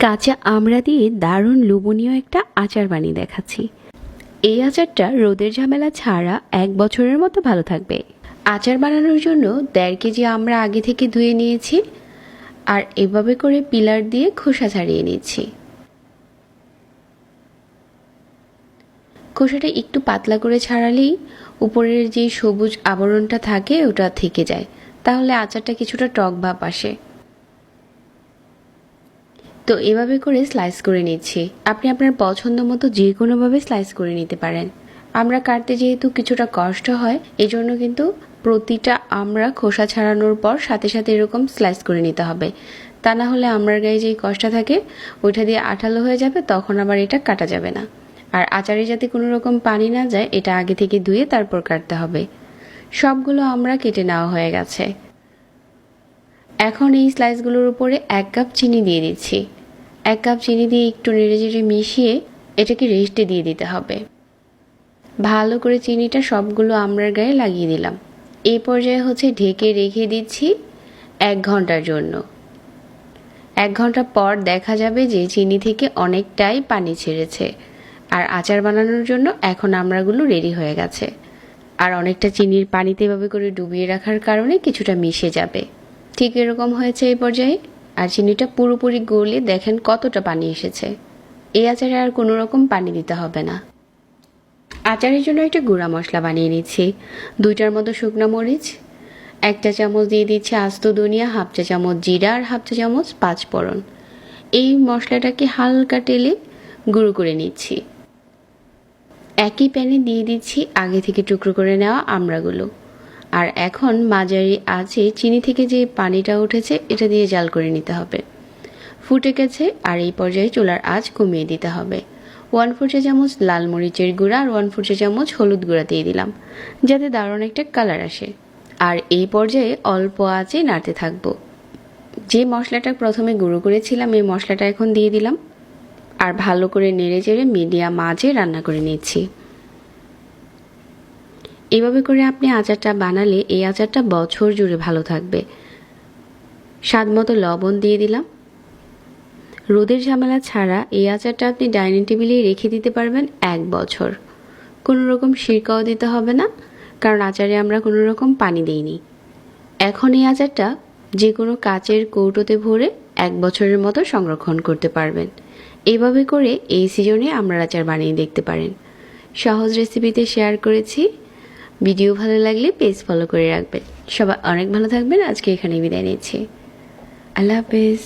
কাঁচা আমড়া দিয়ে দারুণ লোভনীয় একটা আচার বানিয়ে দেখাচ্ছি। এই আচারটা রোদের ঝামেলা ছাড়া 1 বছরের মতো ভালো থাকবে। আচার বানানোর জন্য 1.5 কেজি আমড়া আগে থেকে ধুয়ে নিয়েছি আর এভাবে করে পিলার দিয়ে খোসা ছাড়িয়ে নিচ্ছি। খোসাটা একটু পাতলা করে ছাড়ালেই উপরের যে সবুজ আবরণটা থাকে ওটা থেকে যায়, তাহলে আচারটা কিছুটা টক ভাব আসে। তো এভাবে করে স্লাইস করে নিচ্ছি। আপনি আপনার পছন্দ মতো যে কোনোভাবে স্লাইস করে নিতে পারেন। আমরা কাটতে যেহেতু কিছুটা কষ্ট হয়, এজন্য কিন্তু প্রতিটা আমরা খোসা ছাড়ানোর পর সাথে সাথে এরকম স্লাইস করে নিতে হবে। তা না হলে আমড়ার গায়ে যেই কষ্টটা থাকে ওইটা দিয়ে আঠালো হয়ে যাবে, তখন আবার এটা কাটা যাবে না। আর আচারে যাতে কোনো রকম পানি না যায় এটা আগে থেকে ধুয়ে তারপর কাটতে হবে। সবগুলো আমরা কেটে নেওয়া হয়ে গেছে। এখন এই স্লাইসগুলোর উপরে 1 কাপ চিনি দিয়ে দিচ্ছি। 1 কাপ চিনি দিয়ে একটু নেড়েচেড়ে মিশিয়ে এটাকে রেস্টে দিয়ে দিতে হবে। ভালো করে চিনিটা সবগুলো আমড়ার গায়ে লাগিয়ে দিলাম। এই পর্যায়ে ঢেকে রেখে দিচ্ছি 1 ঘন্টার জন্য। 1 ঘন্টা পর দেখা যাবে যে চিনি থেকে অনেকটাই পানি ছেড়েছে আর আচার বানানোর জন্য এখন আমড়াগুলো রেডি হয়ে গেছে। আর অনেকটা চিনির পানিতে এভাবে করে ডুবিয়ে রাখার কারণে কিছুটা মিশে যাবে। ঠিক এরকম হয়েছে এই পর্যায়ে। আর চিনিটা পুরোপুরি গলে দেখেন কতটা পানি এসেছে। এই আচারে আর কোনো রকম পানি দিতে হবে না। আচারের জন্য একটা গুঁড়া মশলা বানিয়ে নিচ্ছি। 2টার মতো শুকনো মরিচ, 1 চা চামচ দিয়ে দিচ্ছি আস্ত ধনিয়া, 1/2 চা চামচ জিরা আর 1/2 চা চামচ 5 ফোড়ন। এই মশলাটাকে হালকা তেলে গুঁড়ো করে নিচ্ছি। একই প্যানে দিয়ে দিচ্ছি আগে থেকে টুকরো করে নেওয়া আমড়াগুলো। আর এখন মাঝারি আঁচে চিনি থেকে যে পানিটা উঠেছে এটা দিয়ে জাল করে নিতে হবে। ফুটে গেছে আর এই পর্যায়ে চুলার আঁচ কমিয়ে দিতে হবে। 1/4 চা চামচ লাল মরিচের গুঁড়া আর 1/4 চা চামচ হলুদ গুঁড়া দিয়ে দিলাম, যাতে দারুণ একটা কালার আসে। আর এই পর্যায়ে অল্প আঁচে নাড়তে থাকবো। যে মশলাটা প্রথমে গুঁড়ো করেছিলাম এই মশলাটা এখন দিয়ে দিলাম আর ভালো করে নেড়ে চেড়ে মিডিয়াম আঁচে রান্না করে নিচ্ছি। এভাবে করে আপনি আচারটা বানালে এই আচারটা বছর জুড়ে ভালো থাকবে। স্বাদ মতো লবণ দিয়ে দিলাম। রোদের ঝামেলা ছাড়া এই আচারটা আপনি ডাইনিং টেবিলে রেখে দিতে পারবেন 1 বছর। কোনো রকম সিরকাও দিতে হবে না, কারণ আচারে আমরা কোনো রকম পানি দিইনি। এখন এই আচারটা যে কোনো কাচের কৌটোতে ভরে 1 বছরের মতো সংরক্ষণ করতে পারবেন। এভাবে করে এই সিজনে আমড়ার আচার বানিয়ে দেখতে পারেন। সহজ রেসিপিতে শেয়ার করেছি। ভিডিও ভালো লাগলে পেজ ফলো করে রাখবেন। সবাই অনেক ভালো থাকবেন। আজকে এখানে বিদায় নিচ্ছি। আল্লাহ হাফেজ।